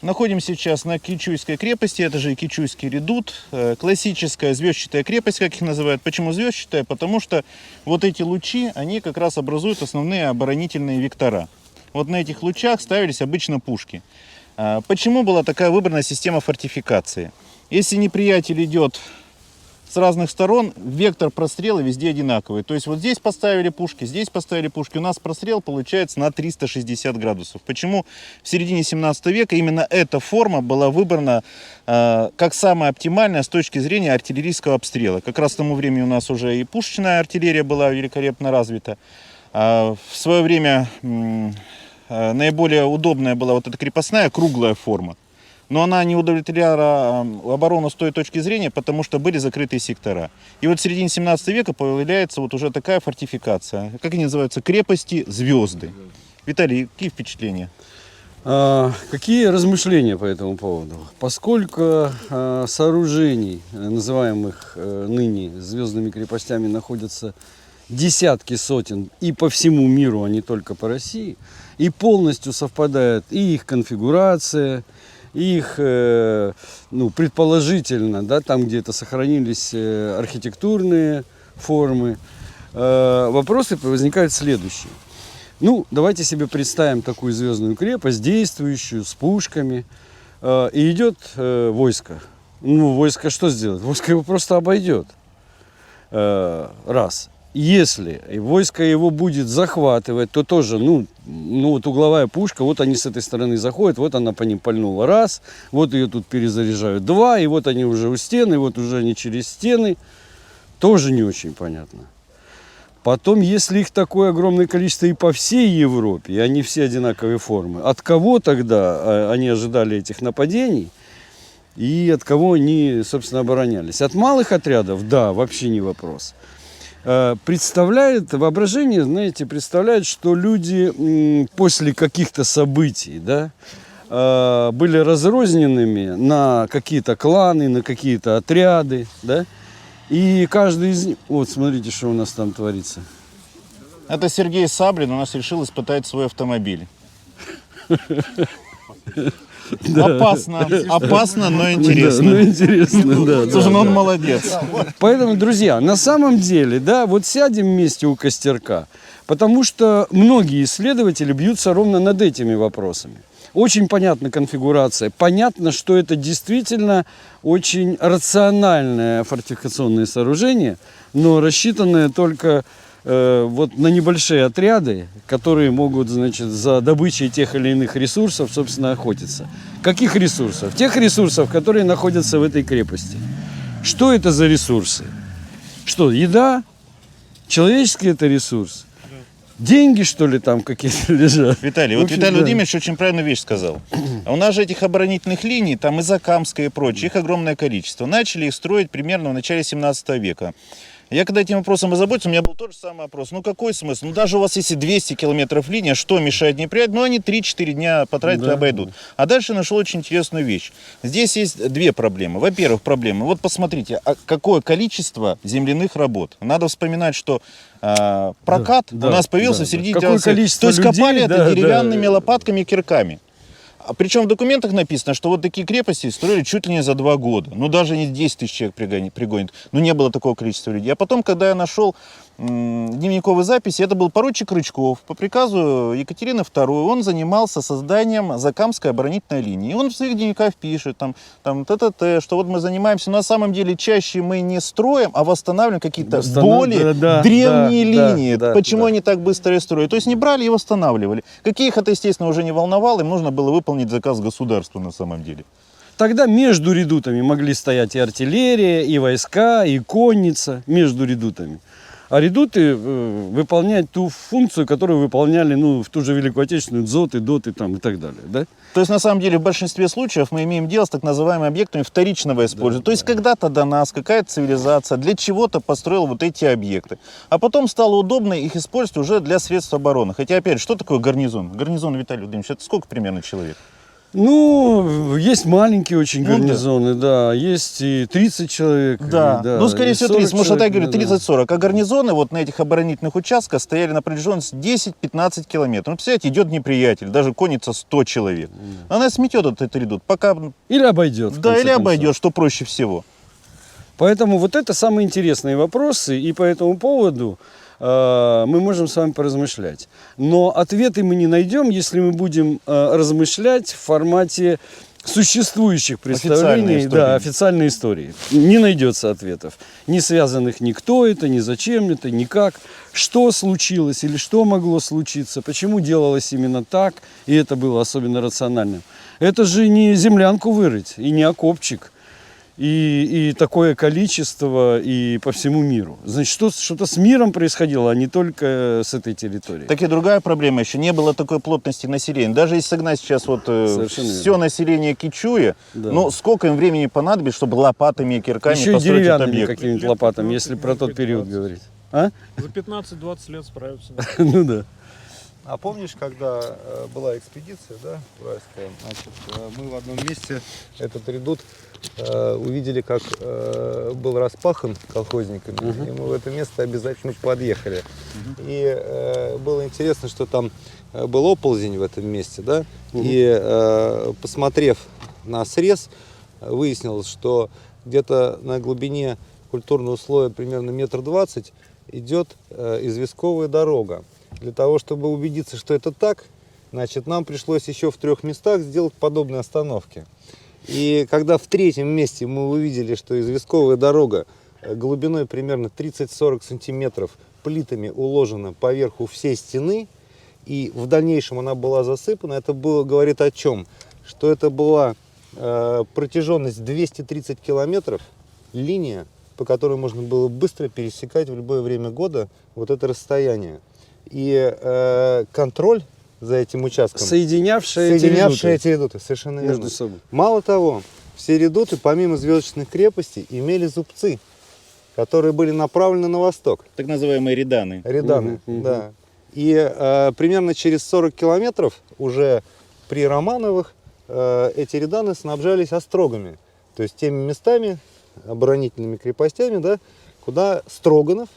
Находимся сейчас на Кичуйской крепости, это же Кичуйский редут, классическая звездчатая крепость, как их называют. Почему звездчатая? Потому что вот эти лучи, они как раз образуют основные оборонительные вектора. Вот на этих лучах ставились обычно пушки. Почему была такая выбрана система фортификации? Если неприятель идет с разных сторон, вектор прострела везде одинаковый. То есть вот здесь поставили пушки, здесь поставили пушки. У нас прострел получается на 360 градусов. Почему в середине 17 века именно эта форма была выбрана как самая оптимальная с точки зрения артиллерийского обстрела? Как раз к тому времени у нас уже и пушечная артиллерия была великолепно развита. В свое время наиболее удобная была вот эта крепостная круглая форма. Но она не удовлетворяла оборону с той точки зрения, потому что были закрытые сектора. И вот в середине 17 века появляется вот уже такая фортификация. Как они называются? Крепости звезды. Виталий, какие впечатления? Какие размышления по этому поводу? Поскольку сооружений, называемых ныне звездными крепостями, находятся десятки сотен и по всему миру, а не только по России, и полностью совпадает и их конфигурация, их, предположительно, да, там где-то сохранились архитектурные формы, вопросы возникают следующие. Давайте себе представим такую звездную крепость, действующую, с пушками, и идет войско. Войско что сделает? Войско его просто обойдет. Раз. Если войско его будет захватывать, то тоже, вот угловая пушка, вот они с этой стороны заходят, вот она по ним пальнула раз, вот ее тут перезаряжают два, и вот они уже у стены, вот уже они через стены, тоже не очень понятно. Потом, если их такое огромное количество и по всей Европе, и они все одинаковой формы, от кого тогда они ожидали этих нападений? И от кого они, собственно, оборонялись? От малых отрядов? Да, вообще не вопрос. Воображение, знаете, представляет, что люди после каких-то событий, да, были разрозненными на какие-то кланы, на какие-то отряды, да, и каждый из них... Вот, смотрите, что у нас там творится. Это Сергей Саблин у нас решил испытать свой автомобиль. Опасно, но интересно. Слушай, он молодец. Поэтому, друзья, на самом деле, да, вот сядем вместе у костерка, потому что многие исследователи бьются ровно над этими вопросами. Очень понятна конфигурация, понятно, что это действительно очень рациональное фортификационное сооружение, но рассчитанное только вот на небольшие отряды, которые могут, значит, за добычей тех или иных ресурсов, собственно, охотиться. Каких ресурсов? Тех ресурсов, которые находятся в этой крепости. Что это за ресурсы? Что, еда? Человеческий это ресурс? Деньги, что ли, там какие-то лежат? Виталий, вот Виталий Владимирович очень правильную вещь сказал. У нас же этих оборонительных линий, там и Закамская и прочее, их огромное количество. Начали их строить примерно в начале 17 века. Я когда этим вопросом озаботился, у меня был тот же самый вопрос. Какой смысл? Даже у вас если 200 километров линия, что мешает неприятелю? Они 3-4 дня потратят и обойдут. А дальше нашел очень интересную вещь. Здесь есть две проблемы. Во-первых, проблема. Вот посмотрите, какое количество земляных работ. Надо вспоминать, что прокат у нас появился в середине 19 века. То есть копали это деревянными лопатками и кирками. Причем в документах написано, что вот такие крепости строили чуть ли не за 2 года. Даже не 10 тысяч человек пригонит. Не было такого количества людей. А потом, когда я нашел дневниковые записи, это был поручик Рычков. По приказу Екатерины II он занимался созданием Закамской оборонительной линии. И он в своих дневниках пишет, что вот мы занимаемся, но на самом деле чаще мы не строим, а восстанавливаем какие-то более древние линии. Почему они так быстро строят? То есть не брали и восстанавливали. Каких это, естественно, уже не волновало, им нужно было выполнить заказ государства на самом деле. Тогда между редутами могли стоять и артиллерия, и войска, и конница между редутами. А редуты выполняют ту функцию, которую выполняли в ту же Великую Отечественную, дзоты, доты и так далее. Да? То есть, на самом деле, в большинстве случаев мы имеем дело с так называемыми объектами вторичного использования. То есть, когда-то до нас какая-то цивилизация для чего-то построила вот эти объекты. А потом стало удобно их использовать уже для средств обороны. Хотя, опять же, что такое гарнизон? Гарнизон, Виталий Владимирович, это сколько примерно человек? Ну, есть маленькие очень Ну да. гарнизоны, да, есть и 30 человек. Да. и, Ну, скорее и всего, 40 30, может, я человек, говорю, да, да. 30-40. А гарнизоны вот на этих оборонительных участках стояли на протяженности 10-15 километров. Ну, представляете, идет неприятель, даже конница 100 человек. Она сметет этот редут, пока, Или обойдет. в да, конце или концов. обойдет, что проще всего. Поэтому вот это самые интересные вопросы, и по этому поводу мы можем с вами поразмышлять. Но ответы мы не найдем, если мы будем размышлять в формате существующих представлений, Официальной истории. да, официальной истории. Не найдется ответов, не связанных ни кто это, ни зачем это, ни как, что случилось или что могло случиться, почему делалось именно так, и это было особенно рациональным. Это же не землянку вырыть и не окопчик. И такое количество и по всему миру. Значит, что-то с миром происходило, а не только с этой территорией. Так и другая проблема, еще не было такой плотности населения. Даже если согнать сейчас вот Совершенно все население Кичуя, Да. ну сколько им времени понадобится, чтобы лопатами и кирками Еще и построить этот деревянными объект? какими-то Лет лопатами, 15, если про может тот быть, период 20. говорить. А? За 15-20 лет справятся. Ну да. А помнишь, когда была экспедиция, да, уральская, значит, мы в одном месте этот редут увидели, как был распахан колхозниками, и мы в это место обязательно подъехали. И было интересно, что там был оползень в этом месте, да, и посмотрев на срез, выяснилось, что где-то на глубине культурного слоя примерно 1,20 м идет известковая дорога. Для того, чтобы убедиться, что это так, значит, нам пришлось еще в 3 местах сделать подобные остановки. И когда в 3-м месте мы увидели, что известковая дорога глубиной примерно 30-40 сантиметров плитами уложена поверху всей стены, и в дальнейшем она была засыпана, это говорит о чем? Что это была протяженность 230 километров, линия, по которой можно было быстро пересекать в любое время года вот это расстояние. И контроль за этим участком, Соединявшие эти редуты, совершенно верно. между собой. Мало того, все редуты, помимо звездочных крепостей, имели зубцы, которые были направлены на восток. Так называемые реданы. Реданы, да. И примерно через 40 километров уже при Романовых эти реданы снабжались острогами. То есть теми местами, оборонительными крепостями, да, куда Строганов,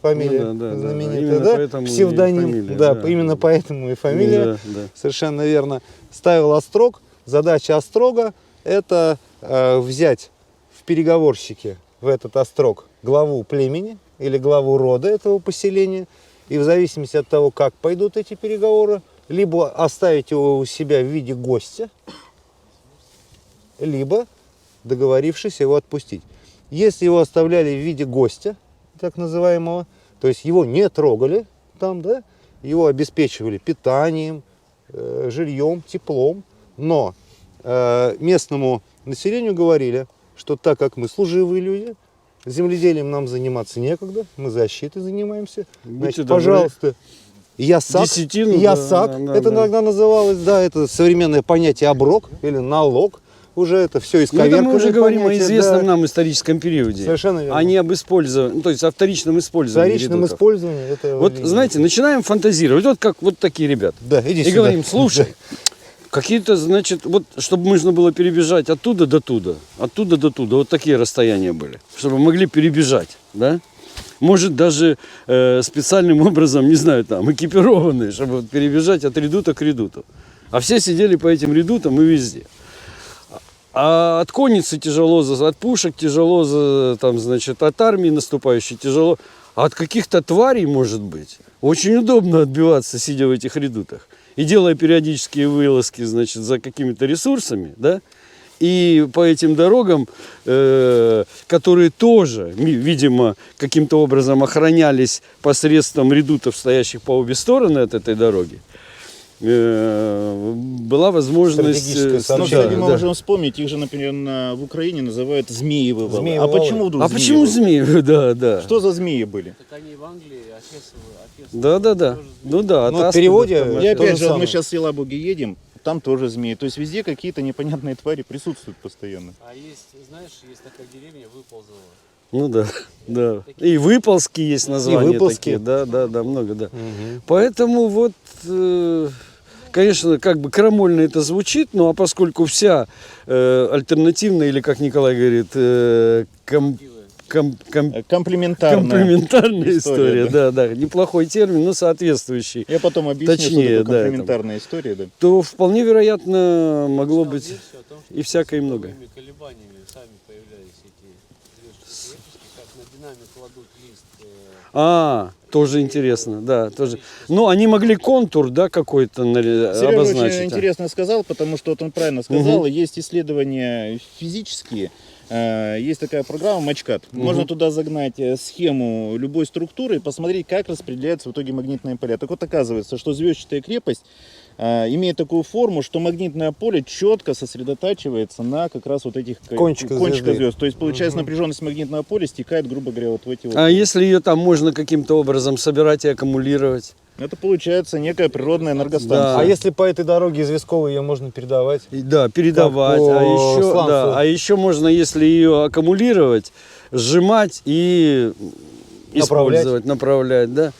фамилия знаменитая, Именно да, поэтому и псевдоним, фамилия, да, да. именно поэтому и фамилия, Да. совершенно верно, ставил острог. Задача острога – это взять в переговорщике в этот острог главу племени или главу рода этого поселения, и в зависимости от того, как пойдут эти переговоры, либо оставить его у себя в виде гостя, либо, договорившись, его отпустить. Если его оставляли в виде гостя, так называемого, то есть его не трогали там, да, его обеспечивали питанием, жильем, теплом, но местному населению говорили, что так как мы служивые люди, земледелием нам заниматься некогда, мы защитой занимаемся, значит, добры. пожалуйста, ясак, Десятину, ясак, да, это да. иногда называлось, да, это современное понятие оброк или налог, уже это все Ну, это исковерканное мы уже говорим о понятие, известном да. нам историческом периоде. Совершенно верно. А не об использовании, ну, то есть о вторичном использовании Вторичном редутов. использовании это Вот, знаете, начинаем фантазировать, вот как вот такие ребята. да, иди И сюда. говорим, слушай, какие-то, значит, вот, чтобы можно было перебежать оттуда до туда, вот такие расстояния были, чтобы могли перебежать, да? Может, даже специальным образом, не знаю, там, экипированные, чтобы вот перебежать от редута к редуту. А все сидели по этим редутам и везде. А от конницы тяжело, от пушек тяжело, там, значит, от армии наступающей тяжело. А от каких-то тварей, может быть, очень удобно отбиваться, сидя в этих редутах. И делая периодические вылазки, значит, за какими-то ресурсами, да, и по этим дорогам, которые тоже, видимо, каким-то образом охранялись посредством редутов, стоящих по обе стороны от этой дороги, была возможность... Стратегическое Ну, сообщение. кстати, мы да. можем вспомнить, их же, например, в Украине называют змеевы валы. Змеевы А валы. почему вдруг А почему змеевы? змеи? Да, да. Что за змеи были? Так они в Англии, Афесовые. Да. Ну да. Ну, от в аспидов переводе там, И то опять же же, вот мы самое. сейчас с Елабуги едем, там тоже змеи. То есть везде какие-то непонятные твари присутствуют постоянно. А есть, знаешь, есть такая деревня Выползово. Ну да. И выползки есть названия выползки. такие. Да, много, да. Поэтому вот Конечно, как бы крамольно это звучит, ну а поскольку вся альтернативная, или как Николай говорит, Комплементарная. комплементарная история, история, да, неплохой термин, но соответствующий, Я потом объясню, Точнее, что такое да, комплементарная история. Да. то вполне вероятно могло Читал быть версию о том, что и всякое с многое. силовыми колебаниями сами появлялись эти звездные крепости, как на динамик кладут лист. Тоже интересно, да, тоже. Ну, они могли контур, да, какой-то Сережа обозначить. очень интересно сказал, потому что вот он правильно сказал, есть исследования физические, есть такая программа Мачкат. Можно туда загнать схему любой структуры и посмотреть, как распределяются в итоге магнитные поля. Так вот, оказывается, что звездчатая крепость имеет такую форму, что магнитное поле четко сосредотачивается на как раз вот этих Кончиках звезды. звезд. То есть, получается, напряженность магнитного поля стекает, грубо говоря, вот в эти вот... А если ее там можно каким-то образом собирать и аккумулировать? Это получается некая природная энергостанция. Да. А если по этой дороге известковой ее можно передавать? Да, передавать. Как по А еще, сланцу. да, а еще можно, если ее аккумулировать, сжимать и использовать, направлять, да.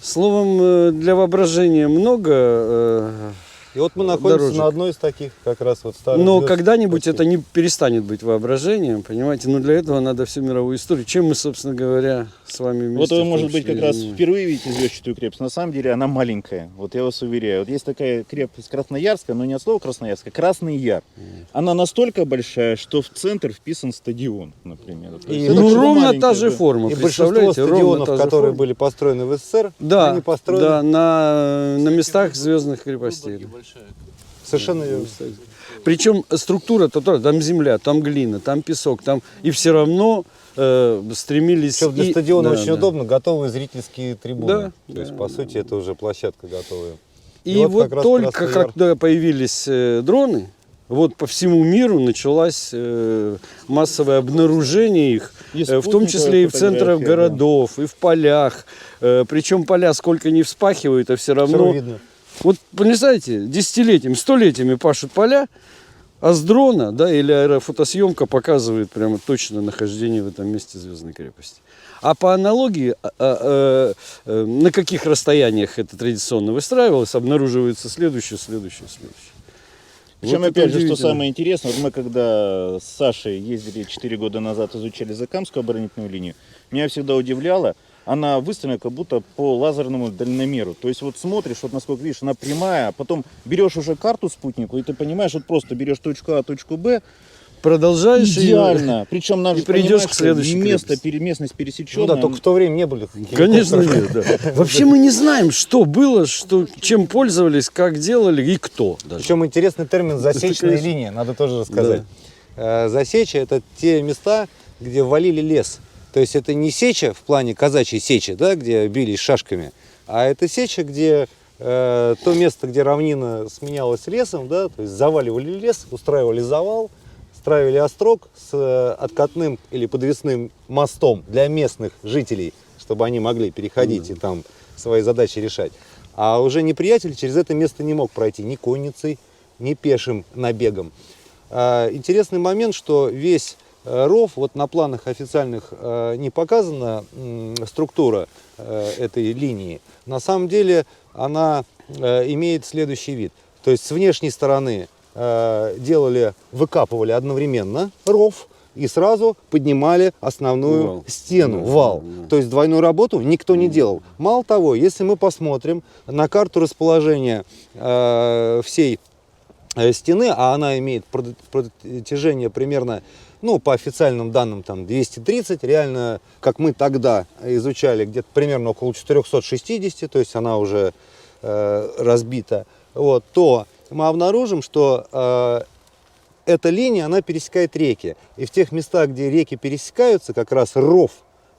Словом, для воображения много. И вот мы находимся дорожек. на одной из таких, как раз вот старых Но звезд. когда-нибудь это не перестанет быть воображением, понимаете? Но для этого надо всю мировую историю. Чем мы, собственно говоря, с вами Вот вместе вы, в том может быть, числе как раз занимаемся. впервые видите звездчатую крепость. На самом деле она маленькая. Вот я вас уверяю. Вот есть такая крепость Красноярская, но не от слова Красноярская, Красный Яр. Она настолько большая, что в центр вписан стадион, например. То есть И это Ну, что-то ровно маленькое, та же да. форма, И большинство представляете? Ровно стадионов, та же которые форма. были построены в СССР, Да, они построены да, на местах звездных крепостей. Выборги большая. совершенно верно. Причем структура, там земля, там глина, там песок, там и все равно стремились. Причем для и- стадиона да, очень да. удобно, готовые зрительские трибуны. Да, То есть, по сути, это уже площадка готовая. И вот как раз только Красный Яр. когда появились дроны, вот по всему миру началось массовое обнаружение их, И в том числе и в центрах фотография, городов, и в полях. Причем поля сколько не вспахивают, а все Всё равно... видно. Вот, представляете, десятилетиями, столетиями пашут поля, а с дрона, да, или аэрофотосъемка показывает прямо точно нахождение в этом месте звездной крепости. А по аналогии, на каких расстояниях это традиционно выстраивалось, обнаруживается следующее. Причем, Вот это опять же, что удивительно. самое интересное, вот мы когда с Сашей ездили 4 года назад, изучали Закамскую оборонительную линию, меня всегда удивляло, она выстроена как будто по лазерному дальномеру. То есть вот смотришь, вот насколько видишь, она прямая, а потом берешь уже карту спутнику, и ты понимаешь, вот просто берешь точку А, точку Б, Продолжаешь её- идеально. Причем надо и же придешь понимать, к что следующей крепости. местность Ну пересеченная. да, только в то время не были. Конечно, нет, да. Вообще мы не знаем, что было, чем пользовались, как делали и кто даже. Причем интересный термин засечная конечно. линия, надо тоже рассказать. Засеча — это те места, где валили лес. То есть это не сеча в плане казачьей сечи, да, где бились шашками, а это сеча, где то место, где равнина сменялась лесом, да, то есть заваливали лес, устраивали завал, строили острог с откатным или подвесным мостом для местных жителей, чтобы они могли переходить и там свои задачи решать. А уже неприятель через это место не мог пройти ни конницей, ни пешим набегом. Интересный момент, что весь ров, вот на планах официальных не показана структура этой линии. На самом деле она имеет следующий вид. То есть с внешней стороны выкапывали одновременно ров и сразу поднимали основную Вал. стену, Да, вал. да. То есть двойную работу никто не делал. Мало того, если мы посмотрим на карту расположения всей стены, а она имеет протяжение примерно, ну, по официальным данным, там 230, реально, как мы тогда изучали, где-то примерно около 460, то есть она уже разбита, вот, то мы обнаружим, что эта линия, она пересекает реки. И в тех местах, где реки пересекаются, как раз ров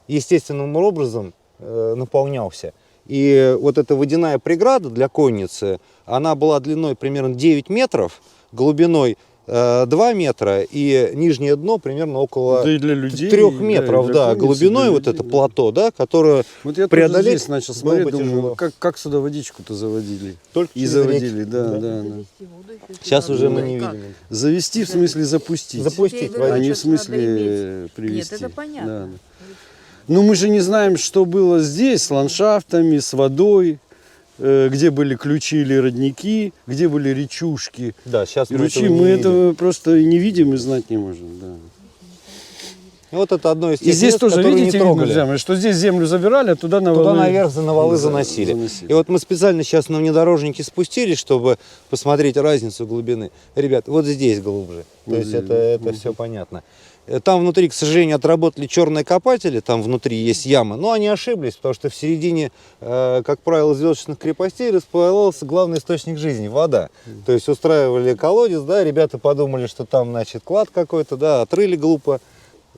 естественным образом наполнялся. И вот эта водяная преграда для конницы, она была длиной примерно 9 метров, глубиной 2 метра и нижнее дно примерно около Да и для людей, 3 да, и метров, для да, конницы, глубиной для вот людей, это да. плато, да, которое Вот я тоже преодолеть здесь начал было смотреть, бы думаю, тяжело. как сюда водичку-то заводили. Только И через заводили, реки. да, Да. да, да. Сейчас уже мы Ну, не как? видим. Завести в смысле запустить. Запустить Я говорю, А не в сейчас надо смысле иметь. привести. Нет, это понятно. Да, да. Но мы же не знаем, что было здесь с ландшафтами, с водой, где были ключи или родники, где были речушки Да, сейчас и мы ручьи. этого не Мы видим. этого просто и не видим и знать не можем. Да. И вот это одно из тех И здесь мест, тоже, которые видите, не видно трогали. землю, что здесь землю забирали, а туда на Туда валы наверх на валы заносили. И вот мы специально сейчас на внедорожнике спустились, чтобы посмотреть разницу глубины. Ребят, вот здесь глубже. То есть это все понятно. Там внутри, к сожалению, отработали черные копатели, там внутри есть яма. Но они ошиблись, потому что в середине, как правило, звездочных крепостей располагался главный источник жизни – вода. То есть устраивали колодец, да, ребята подумали, что там, значит, клад какой-то, да, отрыли глупо.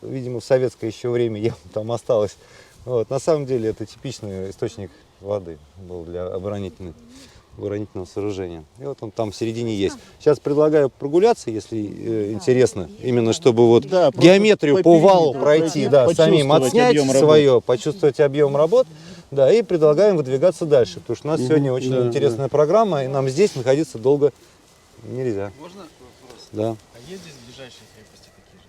Видимо, в советское еще время яма там осталась. Вот. На самом деле это типичный источник воды был для оборонительного сооружения. И вот он там в середине есть. Сейчас предлагаю прогуляться, если интересно, именно чтобы вот Да, просто геометрию по валу периметру пройти, да, почувствовать самим отснять объем работ. свое, почувствовать объем работ, да, и предлагаем выдвигаться дальше, потому что у нас сегодня очень да, интересная программа, и нам здесь находиться долго нельзя. Можно вопрос? Да. А есть здесь ближайшие крепости такие же?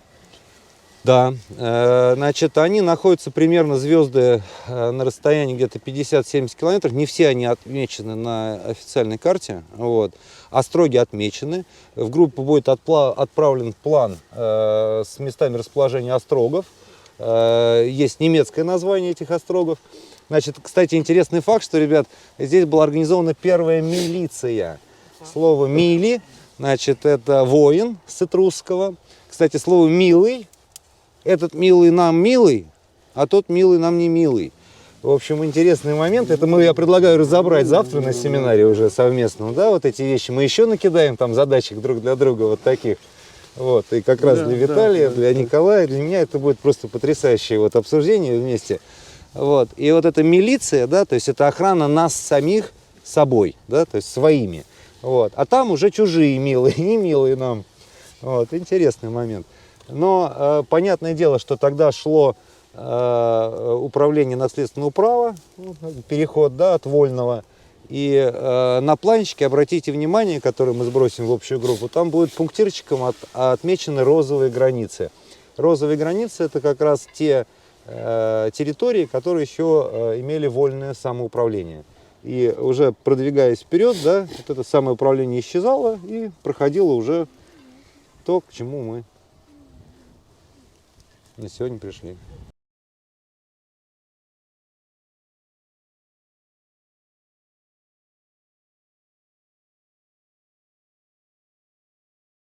Да, значит, они находятся примерно, звезды, на расстоянии где-то 50-70 километров. Не все они отмечены на официальной карте, вот. Остроги отмечены. В группу будет отправлен план с местами расположения острогов. Есть немецкое название этих острогов. Значит, кстати, интересный факт, что, ребят, здесь была организована первая милиция. Слово «мили», значит, это воин с этрусского. Кстати, слово «милый», этот милый нам милый, а тот милый нам не милый. В общем, интересный момент. Это я предлагаю разобрать завтра на семинаре уже совместном. Да, вот эти вещи. Мы еще накидаем там задачек друг для друга вот таких. Вот. И как раз Да, для Виталия, да, для Николая, для меня это будет просто потрясающее вот обсуждение вместе. Вот. И вот эта милиция, да, то есть это охрана нас самих собой, да, то есть своими. Вот. А там уже чужие милые, не милые нам. Вот. Интересный момент. Но понятное дело, что тогда шло управление наследственного права, переход, да, от вольного. И на планчике, обратите внимание, который мы сбросим в общую группу, там будет пунктирчиком отмечены розовые границы. Розовые границы – это как раз те территории, которые еще имели вольное самоуправление. И уже продвигаясь вперед, да, вот это самоуправление исчезало и проходило уже то, к чему мы на сегодня пришли.